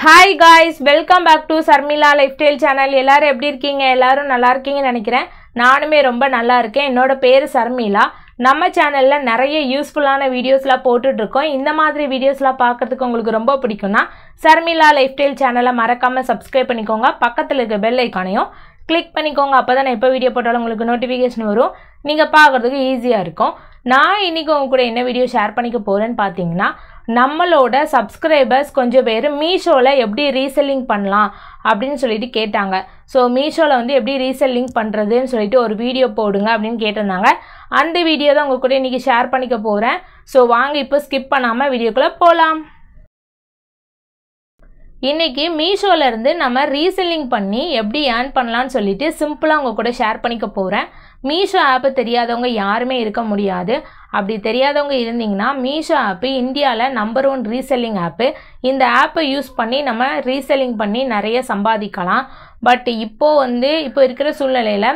Hi guys, welcome back to Sarmila Lifestyle channel. எல்லாரும் எப்படி இருக்கீங்க? எல்லாரும் நல்லா இருக்கீங்கன்னு நினைக்கிறேன். நானுமே ரொம்ப நல்லா இருக்கேன். என்னோட பேரு சர்மிளா. நம்ம சேனல்ல நிறைய யூஸ்ஃபுல்லான வீடியோஸ்லாம் போட்டுட்டு இருக்கோம். இந்த மாதிரி வீடியோஸ்லாம் பார்க்கிறதுக்கு உங்களுக்கு ரொம்ப பிடிக்கும்னா சர்மிளா லைஃப்ஸ்டைல் சேனலை மறக்காம சப்ஸ்கிரைப் பண்ணிக்கோங்க. பக்கத்துல இருக்க பெல் ஐகானையும் கிளிக் பண்ணிக்கோங்க. அப்பதான் நான் எப்போ வீடியோ போட்டாலும் உங்களுக்கு நோட்டிஃபிகேஷன் வரும். நீங்க பார்க்கிறதுக்கு ஈஸியா இருக்கும். நான் இன்னைக்கு உங்க கூட என்ன வீடியோ ஷேர் பண்ணிக்க போறேன்னு பாத்தீங்கன்னா நம்மளோட சப்ஸ்கிரைபர்ஸ் கொஞ்சம் பேர் மீஷோல எப்படி ரீசெல்லிங் பண்ணலாம் அப்படின்னு சொல்லிட்டு கேட்டாங்க. ஸோ மீஷோல வந்து எப்படி ரீசெல்லிங் பண்ணுறதுன்னு சொல்லிட்டு ஒரு வீடியோ போடுங்க அப்படின்னு கேட்டிருந்தாங்க. அந்த வீடியோ தான் உங்க கூட இன்னைக்கு ஷேர் பண்ணிக்க போகிறேன். ஸோ வாங்க இப்போ ஸ்கிப் பண்ணாமல் வீடியோக்குள்ளே போகலாம். இன்னைக்கு மீஷோல இருந்து நம்ம ரீசெல்லிங் பண்ணி எப்படி ஏர்ன் பண்ணலாம்னு சொல்லிட்டு சிம்பிளாக உங்க கூட ஷேர் பண்ணிக்க போகிறேன். மீஷோ ஆப்பு தெரியாதவங்க யாருமே இருக்க முடியாது. அப்படி தெரியாதவங்க இருந்தீங்கன்னா மீஷோ ஆப்பு இந்தியாவில் நம்பர் 1 ரீசெல்லிங் ஆப்பு. இந்த ஆப்பை யூஸ் பண்ணி நம்ம ரீசெல்லிங் பண்ணி நிறைய சம்பாதிக்கலாம். பட் இப்போ இருக்கிற சூழ்நிலையில்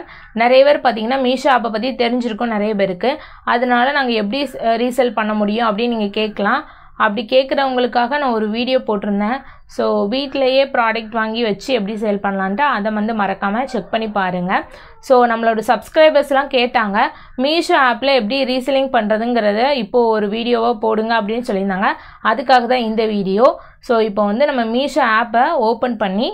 நிறைய பேர் பார்த்தீங்கன்னா மீஷோ ஆப்பை பற்றி தெரிஞ்சிருக்கும் நிறைய பேருக்கு. அதனால நாங்கள் எப்படி ரீசெல் பண்ண முடியும் அப்படின்னு நீங்கள் கேட்கலாம். அப்படி கேட்குறவங்களுக்காக நான் ஒரு வீடியோ போட்டிருந்தேன். ஸோ வீட்டிலையே ப்ராடக்ட் வாங்கி வச்சு எப்படி சேல் பண்ணலான்ட்டு அதை வந்து மறக்காமல் செக் பண்ணி பாருங்கள். ஸோ நம்மளோட சப்ஸ்கிரைபர்ஸ்லாம் கேட்டாங்க மீஷோ ஆப்பில் எப்படி ரீசெல்லிங் பண்ணுறதுங்கிறத இப்போது ஒரு வீடியோவாக போடுங்க அப்படின்னு சொல்லியிருந்தாங்க. அதுக்காக தான் இந்த வீடியோ. ஸோ இப்போ வந்து நம்ம மீஷோ ஆப்பை ஓப்பன் பண்ணி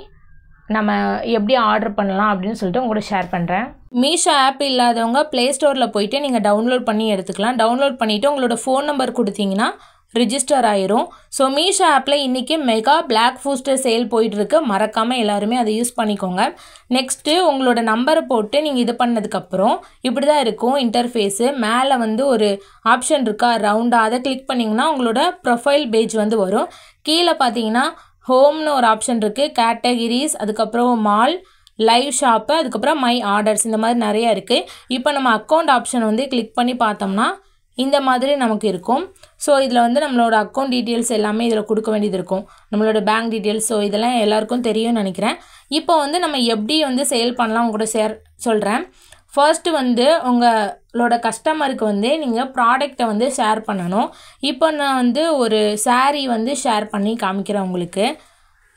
நம்ம எப்படி ஆர்டர் பண்ணலாம் அப்படின்னு சொல்லிட்டு உங்களோட ஷேர் பண்ணுறேன். மீஷோ ஆப் இல்லாதவங்க ப்ளே ஸ்டோரில் போயிட்டு நீங்கள் டவுன்லோட் பண்ணி எடுத்துக்கலாம். டவுன்லோட் பண்ணிவிட்டு உங்களோட ஃபோன் நம்பர் கொடுத்தீங்கன்னா ரிஜிஸ்டர் ஆயிரும். ஸோ மீஷோ ஆப்பில் இன்றைக்கி மெகா பிளாக் பூஸ்டர் சேல் போயிட்டுருக்கு. மறக்காமல் எல்லாருமே அதை யூஸ் பண்ணிக்கோங்க. நெக்ஸ்ட்டு உங்களோட நம்பரை போட்டு நீங்கள் இது பண்ணதுக்கப்புறம் இப்படி தான் இருக்கும் இன்டர்ஃபேஸு. மேலே வந்து ஒரு ஆப்ஷன் இருக்கா ரவுண்டாக, அதை கிளிக் பண்ணிங்கன்னா உங்களோட ப்ரொஃபைல் பேஜ் வந்து வரும். கீழே பார்த்தீங்கன்னா ஹோம்னு ஒரு ஆப்ஷன் இருக்குது, கேட்டகிரிஸ், அதுக்கப்புறம் மால், லைவ் ஷாப்பு, அதுக்கப்புறம் மை ஆர்டர்ஸ், இந்த மாதிரி நிறையா இருக்குது. இப்போ நம்ம அக்கௌண்ட் ஆப்ஷன் வந்து கிளிக் பண்ணி பார்த்தோம்னா இந்த மாதிரி நமக்கு இருக்கும். ஸோ இதில் வந்து நம்மளோட அக்கௌண்ட் டீட்டெயில்ஸ் எல்லாமே இதில் கொடுக்க வேண்டியது இருக்கும், நம்மளோட பேங்க் டீட்டெயில்ஸ். ஸோ இதெல்லாம் எல்லாருக்கும் தெரியும்னு நினைக்கிறேன். இப்போ வந்து நம்ம எப்படி வந்து சேல் பண்ணலாம் கூட சொல்கிறேன். ஃபர்ஸ்ட்டு வந்து உங்களோட கஸ்டமருக்கு வந்து நீங்கள் ப்ராடக்டை வந்து ஷேர் பண்ணணும். இப்போ நான் வந்து ஒரு saree வந்து ஷேர் பண்ணி காமிக்கிறேன் உங்களுக்கு.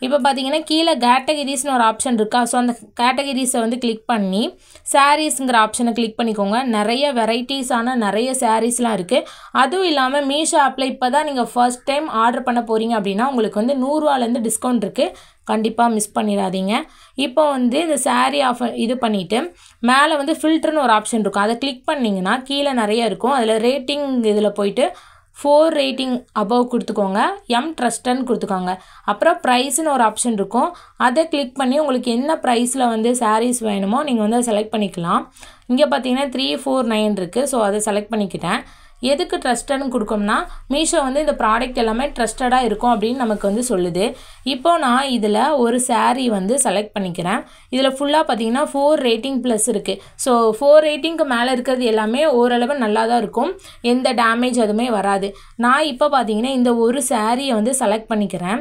இப்போ பார்த்தீங்கன்னா கீழே கேட்டகிரிஸ்னு ஒரு ஆப்ஷன் இருக்கா. ஸோ அந்த கேட்டகிரிஸை வந்து கிளிக் பண்ணி சாரீஸுங்கிற ஆப்ஷனை கிளிக் பண்ணிக்கோங்க. நிறைய வெரைட்டிஸான நிறைய சாரீஸ்லாம் இருக்குது. அதுவும் இல்லாமல் மீஷோ ஆப்பில் இப்போ தான் நீங்கள் ஃபர்ஸ்ட் டைம் ஆர்டர் பண்ண போகிறீங்க அப்படின்னா உங்களுக்கு வந்து 100 ரூபாலேருந்து டிஸ்கவுண்ட் இருக்குது. கண்டிப்பாக மிஸ் பண்ணிடாதீங்க. இப்போ வந்து இந்த saree ஆஃபர் இது பண்ணிவிட்டு மேலே வந்து ஃபில்டர்னு ஒரு ஆப்ஷன் இருக்கும். அதை கிளிக் பண்ணிங்கன்னா கீழே நிறைய இருக்கும். அதில் ரேட்டிங் இதில் போயிட்டு 4 ரேட்டிங் அபவ் கொடுத்துக்கோங்க, ட்ரஸ்டன்னு கொடுத்துக்கோங்க. அப்புறம் ப்ரைஸ்னு ஒரு ஆப்ஷன் இருக்கும். அதை கிளிக் பண்ணி உங்களுக்கு என்ன ப்ரைஸில் வந்து சாரீஸ் வேணுமோ நீங்கள் வந்து அதை செலக்ட் பண்ணிக்கலாம். இங்கே பார்த்தீங்கன்னா 349 இருக்குது. ஸோ அதை செலக்ட் பண்ணிக்கிட்டேன். எதுக்கு ட்ரஸ்டன்னு கொடுக்கோம்னா மீஷோ வந்து இந்த ப்ராடக்ட் எல்லாமே ட்ரஸ்டடாக இருக்கும் அப்படின்னு நமக்கு வந்து சொல்லுது. இப்போ நான் இதில் ஒரு saree வந்து செலக்ட் பண்ணிக்கிறேன். இதில் ஃபுல்லாக பார்த்தீங்கன்னா 4 ரேட்டிங் ப்ளஸ் இருக்குது. ஸோ 4 ரேட்டிங்க்கு மேலே இருக்கிறது எல்லாமே ஓரளவு நல்லா தான் இருக்கும், எந்த டேமேஜ் எதுவுமே வராது. நான் இப்போ பார்த்தீங்கன்னா இந்த ஒரு சாரியை வந்து செலக்ட் பண்ணிக்கிறேன்.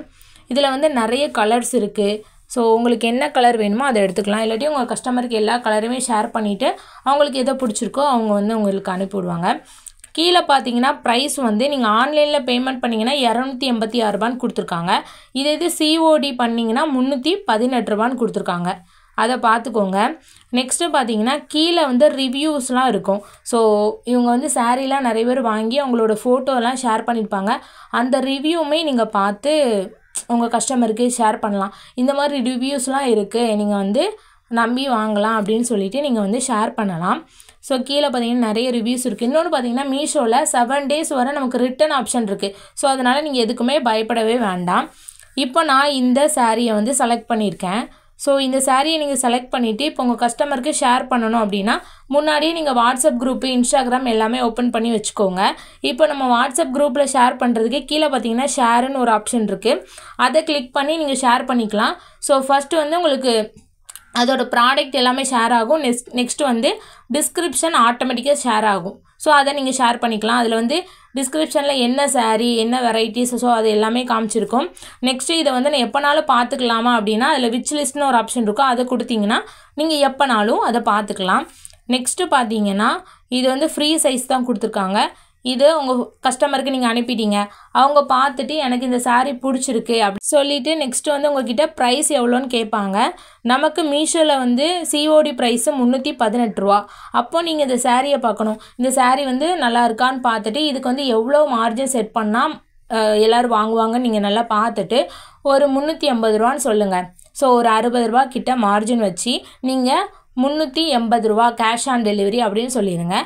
இதில் வந்து நிறைய கலர்ஸ் இருக்குது. ஸோ உங்களுக்கு என்ன கலர் வேணுமோ அதை எடுத்துக்கலாம். இல்லாட்டி உங்கள் கஸ்டமருக்கு எல்லா கலருமே ஷேர் பண்ணிவிட்டு அவங்களுக்கு எதை பிடிச்சிருக்கோ அவங்க வந்து உங்களுக்கு அனுப்பிவிடுவாங்க. கீழே பார்த்தீங்கன்னா ப்ரைஸ் வந்து நீங்கள் ஆன்லைனில் பேமெண்ட் பண்ணிங்கன்னா 286 ரூபான்னு கொடுத்துருக்காங்க. இது COD பண்ணிங்கன்னா 318 ரூபான்னு கொடுத்துருக்காங்க. அதை பார்த்துக்கோங்க. நெக்ஸ்ட்டு பார்த்தீங்கன்னா கீழே வந்து ரிவ்யூஸ்லாம் இருக்கும். ஸோ இவங்க வந்து சாரீலாம் நிறைய பேர் வாங்கி அவங்களோட ஃபோட்டோலாம் ஷேர் பண்ணியிருப்பாங்க. அந்த ரிவ்யூமே நீங்கள் பார்த்து உங்கள் கஸ்டமருக்கு ஷேர் பண்ணலாம். இந்த மாதிரி ரிவ்யூஸ்லாம் இருக்குது, நீங்கள் வந்து நம்பி வாங்கலாம் அப்படின்னு சொல்லிட்டு நீங்கள் வந்து ஷேர் பண்ணலாம். ஸோ கீழே பார்த்தீங்கன்னா நிறைய ரிவ்யூஸ் இருக்குது. இன்னொன்று பார்த்தீங்கன்னா மீஷோவில் 7 days வரை நமக்கு ரிட்டன் ஆப்ஷன் இருக்குது. ஸோ அதனால் நீங்கள் எதுக்குமே பயப்படவே வேண்டாம். இப்போ நான் இந்த சாரியை வந்து செலக்ட் பண்ணியிருக்கேன். ஸோ இந்த சாரியை நீங்கள் செலக்ட் பண்ணிவிட்டு இப்போ உங்கள் கஸ்டமருக்கு ஷேர் பண்ணணும் அப்படின்னா முன்னாடியே நீங்கள் வாட்ஸ்அப் குரூப்பு, இன்ஸ்டாகிராம் எல்லாமே ஓப்பன் பண்ணி வச்சுக்கோங்க. இப்போ நம்ம வாட்ஸ்அப் குரூப்பில் ஷேர் பண்ணுறதுக்கு கீழே பார்த்தீங்கன்னா ஷேருன்னு ஒரு ஆப்ஷன் இருக்குது. அதை கிளிக் பண்ணி நீங்கள் ஷேர் பண்ணிக்கலாம். ஸோ ஃபஸ்ட்டு வந்து உங்களுக்கு அதோட ப்ராடக்ட் எல்லாமே ஷேர் ஆகும். நெக்ஸ்ட் வந்து டிஸ்கிரிப்ஷன் ஆட்டோமேட்டிக்காக ஷேர் ஆகும். ஸோ அதை நீங்கள் ஷேர் பண்ணிக்கலாம். அதில் வந்து டிஸ்கிரிப்ஷனில் என்ன saree என்ன வெரைட்டிஸ், ஸோ அது எல்லாமே காமிச்சிருக்கும். நெக்ஸ்ட்டு இதை வந்து நான் எப்போனாலும் பார்த்துக்கலாமா அப்படின்னா அதில் விச் லிஸ்ட்னு ஒரு ஆப்ஷன் இருக்கும். அதை கொடுத்தீங்கன்னா நீங்கள் எப்போனாலும் அதை பார்த்துக்கலாம். நெக்ஸ்ட்டு பார்த்தீங்கன்னா இது வந்து ஃப்ரீ சைஸ் தான் கொடுத்துருக்காங்க. இது உங்கள் கஸ்டமருக்கு நீங்கள் அனுப்பிட்டீங்க. அவங்க பார்த்துட்டு எனக்கு இந்த saree பிடிச்சிருக்கு அப்படி சொல்லிவிட்டு நெக்ஸ்ட்டு வந்து உங்கள்கிட்ட ப்ரைஸ் எவ்வளோன்னு கேட்பாங்க. நமக்கு மீஷோவில் வந்து COD ப்ரைஸு 318 ரூபா. அப்போது நீங்கள் இந்த சாரியை பார்க்கணும். இந்த saree வந்து நல்லா இருக்கான்னு பார்த்துட்டு இதுக்கு வந்து எவ்வளோ மார்ஜின் செட் பண்ணால் எல்லோரும் வாங்குவாங்கன்னு நீங்கள் நல்லா பார்த்துட்டு ஒரு 380 ரூபான்னு சொல்லுங்கள். ஸோ ஒரு 60 ரூபா கிட்ட மார்ஜின் வச்சு நீங்கள் 380 ரூபா கேஷ் ஆன் டெலிவரி அப்படின்னு சொல்லிடுங்க.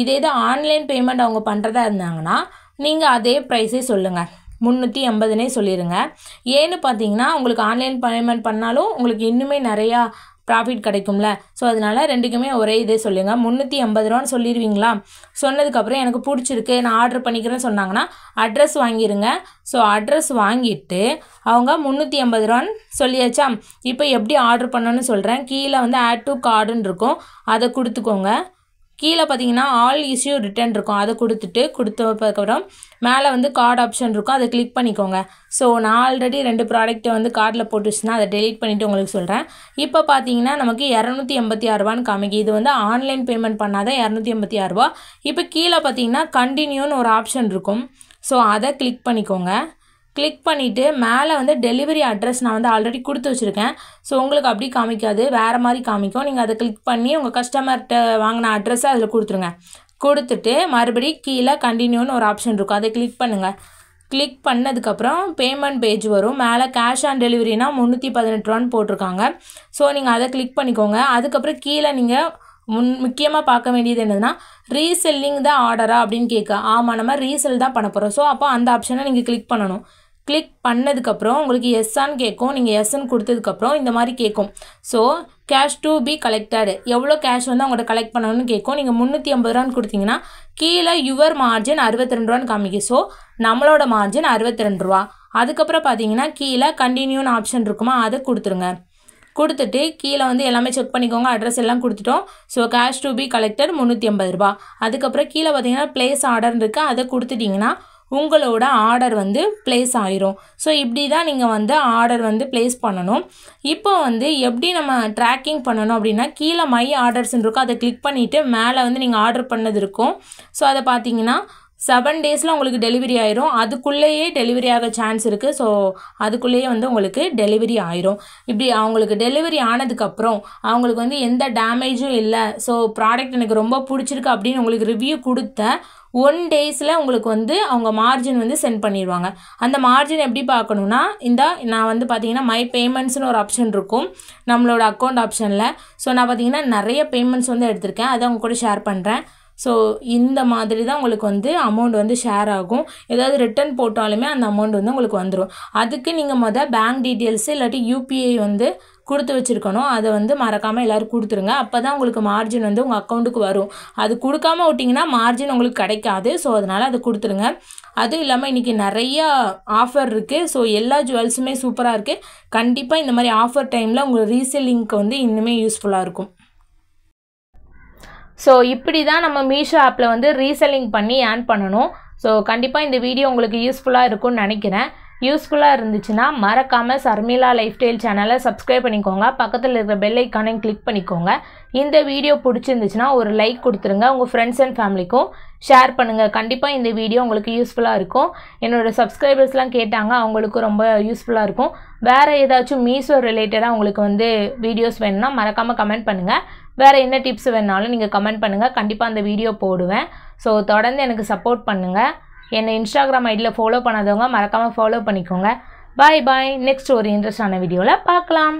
இதே இது ஆன்லைன் பேமெண்ட் அவங்க பண்ணுறதா இருந்தாங்கன்னா நீங்கள் அதே ப்ரைஸே சொல்லுங்கள், 380னே சொல்லிடுங்க. ஏன்னு பார்த்தீங்கன்னா உங்களுக்கு ஆன்லைன் பேமெண்ட் பண்ணாலும் உங்களுக்கு இன்னுமே நிறையா ப்ராஃபிட் கிடைக்கும்ல. ஸோ அதனால் ரெண்டுக்குமே ஒரே இதே சொல்லுங்கள், 380 ரூபான்னு சொல்லிடுவீங்களா? சொன்னதுக்கப்புறம் எனக்கு பிடிச்சிருக்கு நான் ஆர்டர் பண்ணிக்கிறேன்னு சொன்னாங்கன்னா அட்ரஸ் வாங்கிடுங்க. ஸோ அட்ரஸ் வாங்கிட்டு அவங்க 380 ரூபான்னு சொல்லியாச்சா? இப்போ எப்படி ஆர்டர் பண்ணணும்னு சொல்கிறேன். கீழே வந்து ஆட் டு கார்டுன்னு இருக்கும், அதை கொடுத்துக்கோங்க. கீழே பார்த்தீங்கன்னா ஆல் இஷ்யூ ரிட்டர்ன் இருக்கும், அதை கொடுத்ததுக்கப்புறம் மேலே வந்து கார்டு ஆப்ஷன் இருக்கும், அதை கிளிக் பண்ணிக்கோங்க. ஸோ நான் ஆல்ரெடி 2 ப்ராடக்ட்டை வந்து கார்டில் போட்டுச்சுன்னா அதை டெலீட் பண்ணிவிட்டு உங்களுக்கு சொல்கிறேன். இப்போ பார்த்தீங்கன்னா நமக்கு 286 ரூபான்னு காமிக்கு. இது வந்து ஆன்லைன் பேமெண்ட் பண்ணாதான் 286 ரூபா. இப்போ கீழே பார்த்தீங்கன்னா கண்டினியூன்னு ஒரு ஆப்ஷன் இருக்கும். ஸோ அதை கிளிக் பண்ணிக்கோங்க. கிளிக் பண்ணிவிட்டு மேலே வந்து டெலிவரி அட்ரஸ் நான் வந்து ஆல்ரெடி கொடுத்து வச்சுருக்கேன். ஸோ உங்களுக்கு அப்படி காமிக்காது, வேறு மாதிரி காமிக்கும். நீங்கள் அதை கிளிக் பண்ணி உங்கள் கஸ்டமர்கிட்ட வாங்கின அட்ரஸை அதில் கொடுத்துருங்க. கொடுத்துட்டு மறுபடி கீழே கண்டினியூன்னு ஒரு ஆப்ஷன் இருக்கும், அதை கிளிக் பண்ணுங்கள். கிளிக் பண்ணதுக்கப்புறம் பேமெண்ட் பேஜ் வரும். மேலே கேஷ் ஆன் டெலிவரினா 318 ரூபான்னு போட்டிருக்காங்க. ஸோ நீங்கள் அதை கிளிக் பண்ணிக்கோங்க. அதுக்கப்புறம் கீழே நீங்கள் முக்கியமாக பார்க்க வேண்டியது என்னதுன்னா ரீசெல்லிங் தான் ஆர்டரா அப்படின்னு கேட்க. ஆமாம், நம்ம ரீசெல் தான் பண்ண போகிறோம். ஸோ அப்போ அந்த ஆப்ஷனை நீங்கள் கிளிக் பண்ணணும். கிளிக் பண்ணதுக்கப்புறம் உங்களுக்கு எஸ்ஸான்னு கேட்கும். நீங்கள் எஸ்ன்னு கொடுத்ததுக்கப்புறம் இந்த மாதிரி கேட்கும். So cash to be collected, எவ்வளோ கேஷ் வந்து அவங்கள்ட்ட கலெக்ட் பண்ணணும்னு கேட்கும். நீங்கள் 380 ரூபான்னு கொடுத்தீங்கன்னா கீழே யுவர் மார்ஜின் 62 ரூபான்னு காமிக்கும். ஸோ நம்மளோட மார்ஜின் 62 ரூபா. அதுக்கப்புறம் பார்த்தீங்கன்னா கீழே கண்டினியூன்னு ஆப்ஷன் இருக்குமா, அதை கொடுத்துருங்க. கொடுத்துட்டு கீழே வந்து எல்லாமே செக் பண்ணிக்கோங்க, அட்ரஸ் எல்லாம் கொடுத்துட்டோம். So cash to be collected 380 ரூபா. அதுக்கப்புறம் கீழே பார்த்தீங்கன்னா ப்ளேஸ் ஆர்டர்னு இருக்குது, அதை கொடுத்துட்டிங்கன்னா உங்களோட ஆர்டர் வந்து ப்ளேஸ் ஆயிரும். ஸோ இப்படி தான் நீங்கள் வந்து ஆர்டர் வந்து ப்ளேஸ் பண்ணணும். இப்போ வந்து எப்படி நம்ம ட்ராக்கிங் பண்ணணும் அப்படின்னா கீழே மை ஆர்டர்ஸ்ன்னு இருக்கும், அதை கிளிக் பண்ணிவிட்டு மேலே வந்து நீங்கள் ஆர்டர் பண்ணது இருக்கும். ஸோ அதை பார்த்தீங்கன்னா 7 டேஸில் உங்களுக்கு டெலிவரி ஆயிரும். அதுக்குள்ளேயே டெலிவரி ஆக சான்ஸ் இருக்குது. ஸோ அதுக்குள்ளேயே வந்து உங்களுக்கு டெலிவரி ஆயிரும். இப்படி அவங்களுக்கு டெலிவரி ஆனதுக்கப்புறம் அவங்களுக்கு வந்து எந்த டேமேஜும் இல்லை, ஸோ ப்ராடக்ட் எனக்கு ரொம்ப பிடிச்சிருக்கு அப்படின்னு உங்களுக்கு ரிவ்யூ கொடுத்த 1 டேஸில் உங்களுக்கு வந்து அவங்க மார்ஜின் வந்து சென்ட் பண்ணிடுவாங்க. அந்த மார்ஜின் எப்படி பார்க்கணுன்னா நான் வந்து பார்த்தீங்கன்னா மை பேமெண்ட்ஸ்னு ஒரு ஆப்ஷன் இருக்கும் நம்மளோட அக்கௌண்ட் ஆப்ஷனில். ஸோ நான் பார்த்தீங்கன்னா நிறைய பேமெண்ட்ஸ் வந்து எடுத்திருக்கேன், அதை அவங்க கூட ஷேர் பண்ணுறேன். ஸோ இந்த மாதிரி தான் உங்களுக்கு வந்து அமௌண்ட் வந்து ஷேர் ஆகும். ஏதாவது ரிட்டன் போட்டாலுமே அந்த அமௌண்ட் வந்து உங்களுக்கு வந்துடும். அதுக்கு நீங்கள் பேங்க் டீட்டெயில்ஸு இல்லாட்டி UPI வந்து கொடுத்து வச்சுருக்கணும். அதை வந்து மறக்காமல் எல்லோரும் கொடுத்துருங்க. அப்போ தான் உங்களுக்கு மார்ஜின் வந்து உங்கள் அக்கௌண்ட்டுக்கு வரும். அது கொடுக்காம விட்டிங்கன்னா மார்ஜின் உங்களுக்கு கிடைக்காது. ஸோ அதனால் அதை கொடுத்துருங்க. அதுவும் இல்லாமல் இன்றைக்கி நிறையா ஆஃபர் இருக்குது. ஸோ எல்லா ஜுவல்ஸுமே சூப்பராக இருக்குது. கண்டிப்பாக இந்த மாதிரி ஆஃபர் டைமில் உங்களுக்கு ரீசெல்லிங்க்கு வந்து இன்னுமே யூஸ்ஃபுல்லாக இருக்கும். ஸோ இப்படி தான் நம்ம மீஷோ ஆப்பில் வந்து ரீசெல்லிங் பண்ணி ஏர்ன் பண்ணணும். ஸோ கண்டிப்பாக இந்த வீடியோ உங்களுக்கு யூஸ்ஃபுல்லாக இருக்கும்னு நினைக்கிறேன். யூஸ்ஃபுல்லாக இருந்துச்சுன்னா மறக்காமல் சர்மிளா லைஃப் ஸ்டைல் சேனலை சப்ஸ்கிரைப் பண்ணிக்கோங்க. பக்கத்தில் இருக்கிற பெல் ஐக்கானையும் கிளிக் பண்ணிக்கோங்க. இந்த வீடியோ பிடிச்சிருந்துச்சுன்னா ஒரு லைக் கொடுத்துருங்க. உங்கள் ஃப்ரெண்ட்ஸ் அண்ட் ஃபேமிலிக்கும் ஷேர் பண்ணுங்கள். கண்டிப்பாக இந்த வீடியோ உங்களுக்கு யூஸ்ஃபுல்லாக இருக்கும். என்னோடய சப்ஸ்கிரைபர்ஸ்லாம் கேட்டாங்க, அவங்களுக்கும் ரொம்ப யூஸ்ஃபுல்லாக இருக்கும். வேறு ஏதாச்சும் மீஷோ ரிலேட்டடாக உங்களுக்கு வந்து வீடியோஸ் வேணும்னா மறக்காமல் கமெண்ட் பண்ணுங்கள். வேறு என்ன டிப்ஸ் வேணாலும் நீங்கள் கமெண்ட் பண்ணுங்கள். கண்டிப்பாக அந்த வீடியோ போடுவேன். ஸோ தொடர்ந்து எனக்கு சப்போர்ட் பண்ணுங்கள். என்னை இன்ஸ்டாகிராம் ஐடியில் ஃபாலோ பண்ணாதவங்க மறக்காமல் ஃபாலோ பண்ணிக்கோங்க. பாய் பாய். நெக்ஸ்ட் ஒரு இன்ட்ரெஸ்டான வீடியோவில் பார்க்கலாம்.